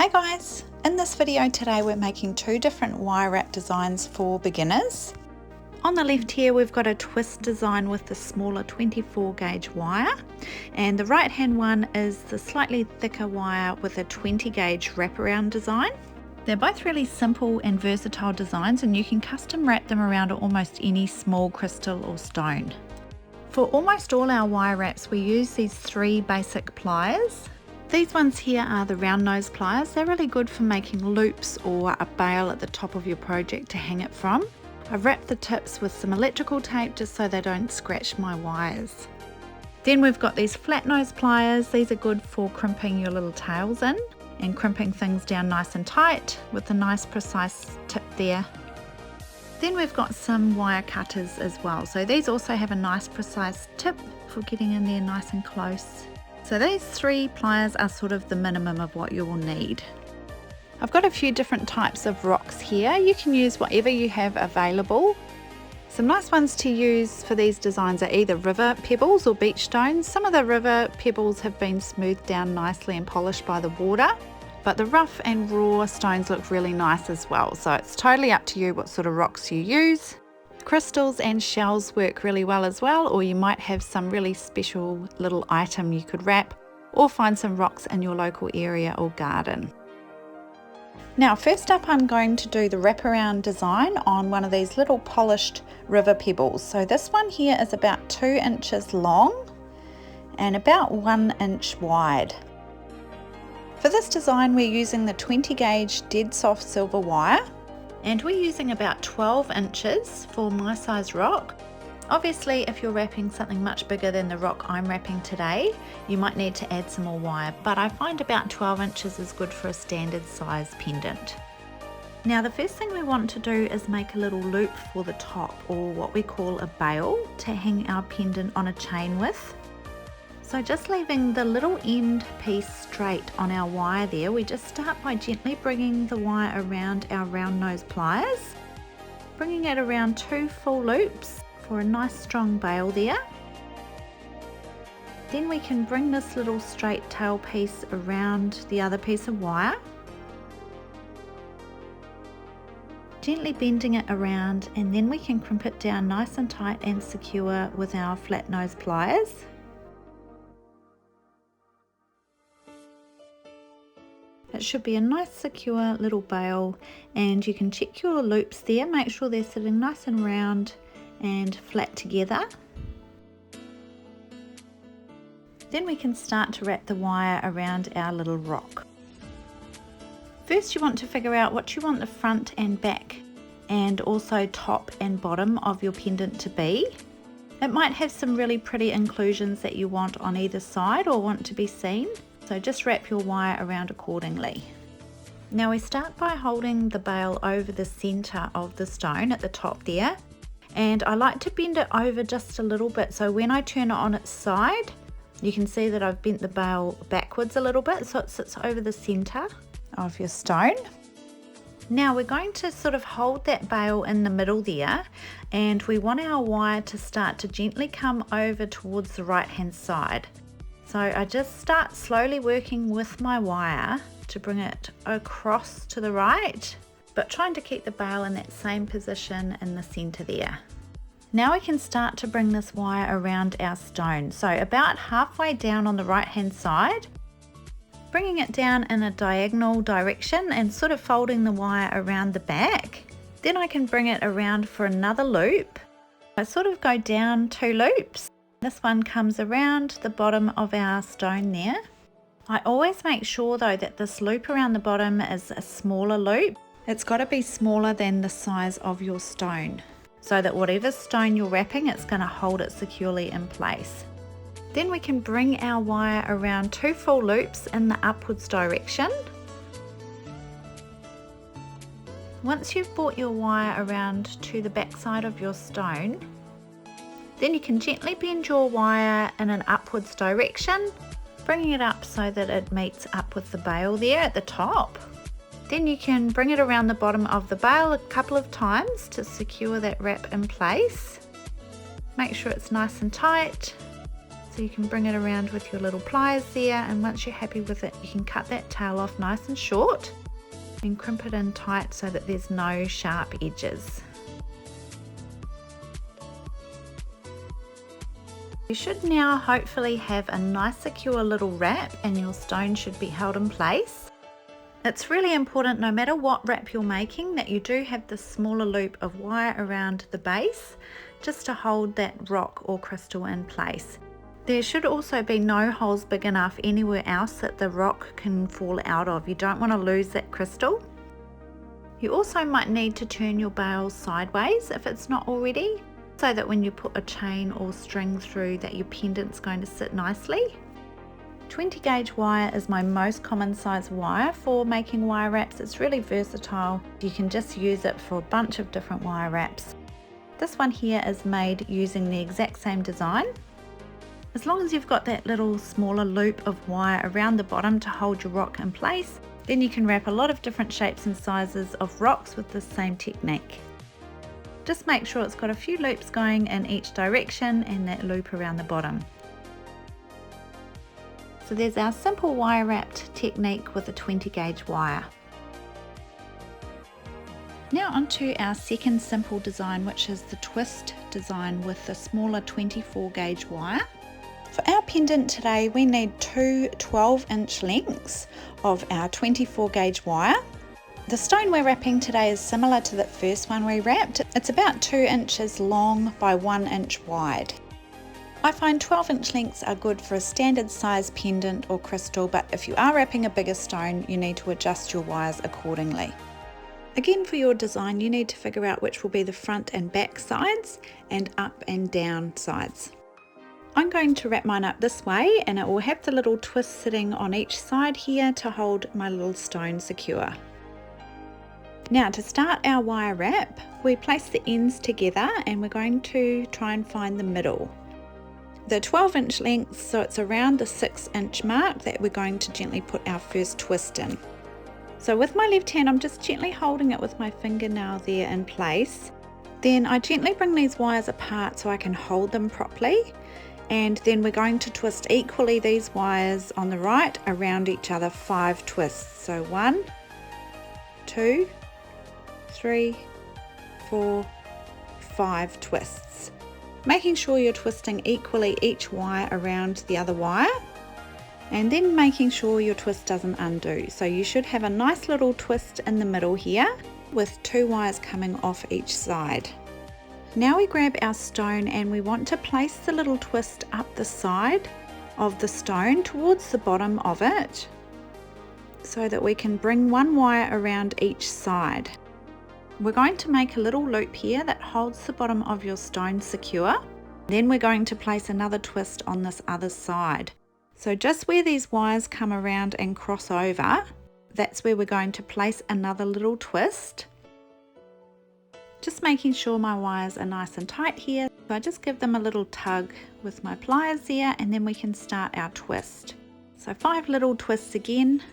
Hey guys, in this video today we're making two different wire wrap designs for beginners. On the left here we've got a twist design with the smaller 24 gauge wire, and the right hand one is the slightly thicker wire with a 20 gauge wraparound design. They're both really simple and versatile designs, and you can custom wrap them around almost any small crystal or stone. For almost all our wire wraps we use these three basic pliers. These ones here are the round nose pliers. They're really good for making loops or a bail at the top of your project to hang it from. I've wrapped the tips with some electrical tape just so they don't scratch my wires. Then we've got these flat nose pliers. These are good for crimping your little tails in and crimping things down nice and tight with a nice precise tip there. Then we've got some wire cutters as well. So these also have a nice precise tip for getting in there nice and close. So these three pliers are sort of the minimum of what you will need. I've got a few different types of rocks here. You can use whatever you have available. Some nice ones to use for these designs are either river pebbles or beach stones. Some of the river pebbles have been smoothed down nicely and polished by the water, but the rough and raw stones look really nice as well. So it's totally up to you what sort of rocks you use. Crystals and shells work really well as well, or you might have some really special little item you could wrap, or find some rocks in your local area or garden. Now first up I'm going to do the wraparound design on one of these little polished river pebbles. So this one here is about 2 inches long and about 1 inch wide. For this design we're using the 20 gauge dead soft silver wire, and we're using about 12 inches for my size rock. Obviously if you're wrapping something much bigger than the rock I'm wrapping today, you might need to add some more wire, but I find about 12 inches is good for a standard size pendant. Now the first thing we want to do is make a little loop for the top, or what we call a bail, to hang our pendant on a chain with. So just leaving the little end piece straight on our wire there, we just start by gently bringing the wire around our round nose pliers, bringing it around 2 full loops for a nice strong bail there. Then we can bring this little straight tail piece around the other piece of wire, gently bending it around, and then we can crimp it down nice and tight and secure with our flat nose pliers. It should be a nice secure little bail, and you can check your loops there, make sure they're sitting nice and round and flat together. Then we can start to wrap the wire around our little rock. First you want to figure out what you want the front and back and also top and bottom of your pendant to be. It might have some really pretty inclusions that you want on either side or want to be seen. So just wrap your wire around accordingly. Now we start by holding the bail over the center of the stone at the top there, and I like to bend it over just a little bit, so when I turn it on its side you can see that I've bent the bail backwards a little bit so it sits over the center of your stone. Now we're going to sort of hold that bail in the middle there, and we want our wire to start to gently come over towards the right hand side. So I just start slowly working with my wire to bring it across to the right, but trying to keep the bail in that same position in the center there. Now we can start to bring this wire around our stone. So about halfway down on the right hand side, bringing it down in a diagonal direction and sort of folding the wire around the back. Then I can bring it around for another loop. I sort of go down 2 loops. This one comes around the bottom of our stone there. I always make sure though that this loop around the bottom is a smaller loop. It's got to be smaller than the size of your stone, so that whatever stone you're wrapping, it's going to hold it securely in place. Then we can bring our wire around 2 full loops in the upwards direction. Once you've brought your wire around to the back side of your stone, then you can gently bend your wire in an upwards direction, bringing it up so that it meets up with the bail there at the top. Then you can bring it around the bottom of the bail a couple of times to secure that wrap in place. Make sure it's nice and tight. So you can bring it around with your little pliers there, and once you're happy with it, you can cut that tail off nice and short and crimp it in tight so that there's no sharp edges. You should now hopefully have a nice secure little wrap, and your stone should be held in place. It's really important, no matter what wrap you're making, that you do have this smaller loop of wire around the base just to hold that rock or crystal in place. There should also be no holes big enough anywhere else that the rock can fall out of. You don't want to lose that crystal. You also might need to turn your bales sideways if it's not already, so that when you put a chain or string through, that your pendant's going to sit nicely. 20 gauge wire is my most common size wire for making wire wraps. It's really versatile. You can just use it for a bunch of different wire wraps. This one here is made using the exact same design. As long as you've got that little smaller loop of wire around the bottom to hold your rock in place, then you can wrap a lot of different shapes and sizes of rocks with the same technique. Just make sure it's got a few loops going in each direction and that loop around the bottom. So there's our simple wire wrapped technique with a 20 gauge wire. Now onto our second simple design, which is the twist design with the smaller 24 gauge wire. For our pendant today, we need two 12-inch lengths of our 24 gauge wire. The stone we're wrapping today is similar to the first one we wrapped. It's about 2 inches long by 1 inch wide. I find 12-inch lengths are good for a standard size pendant or crystal, but if you are wrapping a bigger stone, you need to adjust your wires accordingly. Again, for your design, you need to figure out which will be the front and back sides and up and down sides. I'm going to wrap mine up this way, and it will have the little twist sitting on each side here to hold my little stone secure. Now to start our wire wrap, we place the ends together and we're going to try and find the middle. The 12-inch length, so it's around the 6-inch mark that we're going to gently put our first twist in. So with my left hand, I'm just gently holding it with my fingernail there in place. Then I gently bring these wires apart so I can hold them properly. And then we're going to twist equally these wires on the right around each other 5 twists. So 1, 2, 3, 4, 5 twists. Making sure you're twisting equally each wire around the other wire, and then making sure your twist doesn't undo. So you should have a nice little twist in the middle here with 2 wires coming off each side. Now we grab our stone and we want to place the little twist up the side of the stone towards the bottom of it, so that we can bring 1 wire around each side. We're going to make a little loop here that holds the bottom of your stone secure. Then we're going to place another twist on this other side. So just where these wires come around and cross over, that's where we're going to place another little twist. Just making sure my wires are nice and tight here. So I just give them a little tug with my pliers there, and then we can start our twist. So 5 little twists again.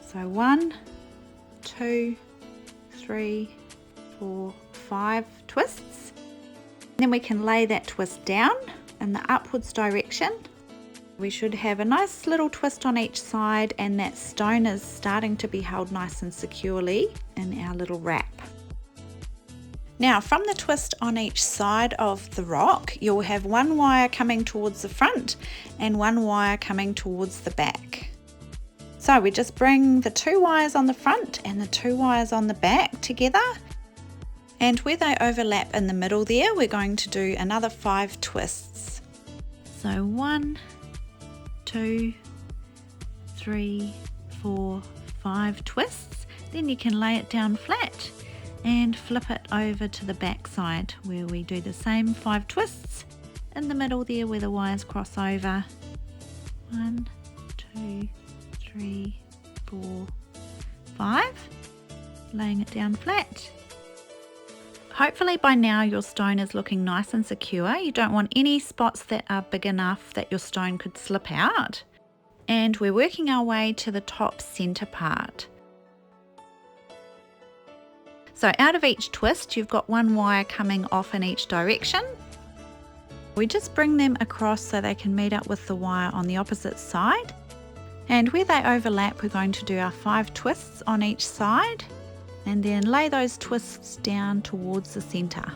So 1, 2, 3, 4, 5 twists. Then we can lay that twist down in the upwards direction. We should have a nice little twist on each side, and that stone is starting to be held nice and securely in our little wrap. Now from the twist on each side of the rock, you'll have 1 wire coming towards the front and 1 wire coming towards the back. So we just bring the 2 wires on the front and the 2 wires on the back together, and where they overlap in the middle there, we're going to do another 5 twists. So 1, 2, 3, 4, 5 twists. Then you can lay it down flat and flip it over to the back side, where we do the same 5 twists in the middle there where the wires cross over. 1, 2, 3, 4, 5. Laying it down flat. Hopefully by now your stone is looking nice and secure. You don't want any spots that are big enough that your stone could slip out. And we're working our way to the top center part. So out of each twist, you've got 1 wire coming off in each direction. We just bring them across so they can meet up with the wire on the opposite side. And where they overlap, we're going to do our 5 twists on each side and then lay those twists down towards the center.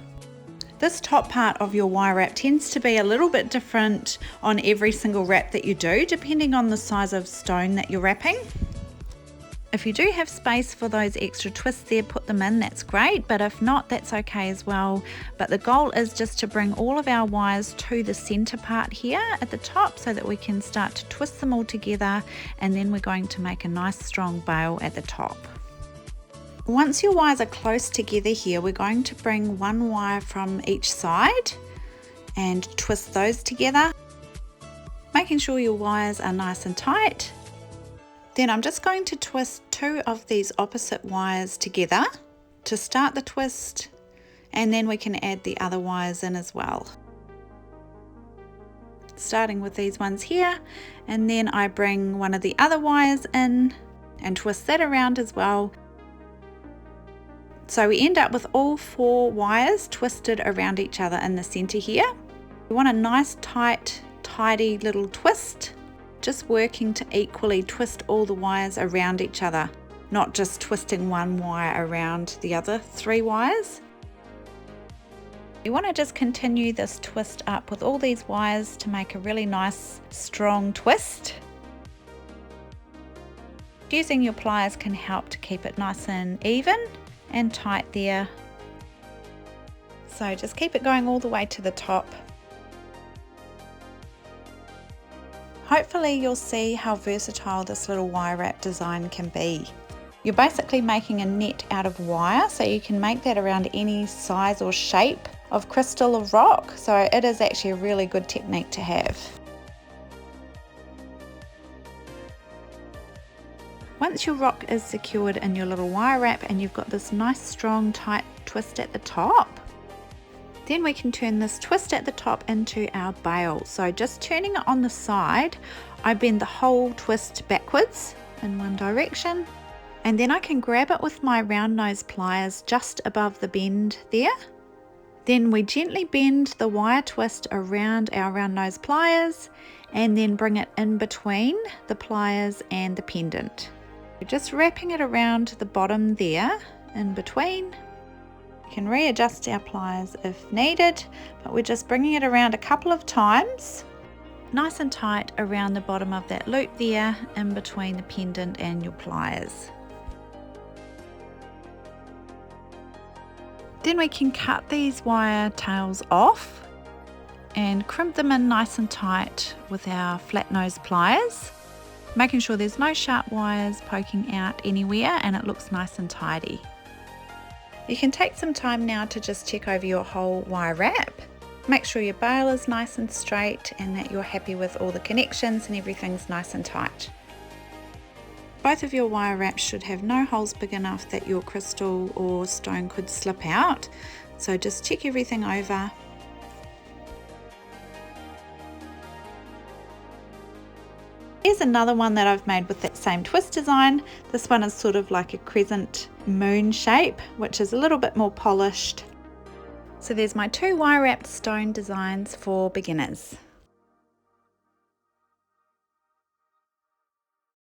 This top part of your wire wrap tends to be a little bit different on every single wrap that you do, depending on the size of stone that you're wrapping. If you do have space for those extra twists there, put them in, that's great, but if not, that's okay as well. But the goal is just to bring all of our wires to the center part here at the top so that we can start to twist them all together, and then we're going to make a nice strong bail at the top. Once your wires are close together here, we're going to bring one wire from each side and twist those together, making sure your wires are nice and tight. Then I'm just going to twist 2 of these opposite wires together to start the twist, and then we can add the other wires in as well. Starting with these ones here, and then I bring one of the other wires in and twist that around as well. So we end up with all 4 wires twisted around each other in the center here. We want a nice tight, tidy little twist, just working to equally twist all the wires around each other, not just twisting one wire around the other 3 wires. You want to just continue this twist up with all these wires to make a really nice strong twist. Using your pliers can help to keep it nice and even and tight there. So just keep it going all the way to the top. Hopefully you'll see how versatile this little wire wrap design can be. You're basically making a net out of wire, so you can make that around any size or shape of crystal or rock, so it is actually a really good technique to have. Once your rock is secured in your little wire wrap and you've got this nice strong tight twist at the top, then we can turn this twist at the top into our bail. So just turning it on the side, I bend the whole twist backwards in one direction, and then I can grab it with my round nose pliers just above the bend there. Then we gently bend the wire twist around our round nose pliers and then bring it in between the pliers and the pendant. We're just wrapping it around the bottom there in between. We can readjust our pliers if needed, but we're just bringing it around a couple of times, nice and tight around the bottom of that loop there in between the pendant and your pliers. Then we can cut these wire tails off and crimp them in nice and tight with our flat nose pliers, making sure there's no sharp wires poking out anywhere and it looks nice and tidy. You can take some time now to just check over your whole wire wrap. Make sure your bail is nice and straight and that you're happy with all the connections and everything's nice and tight. Both of your wire wraps should have no holes big enough that your crystal or stone could slip out, so just check everything over. Here's another one that I've made with that same twist design. This one is sort of like a crescent moon shape, which is a little bit more polished. So there's my 2 wire wrapped stone designs for beginners.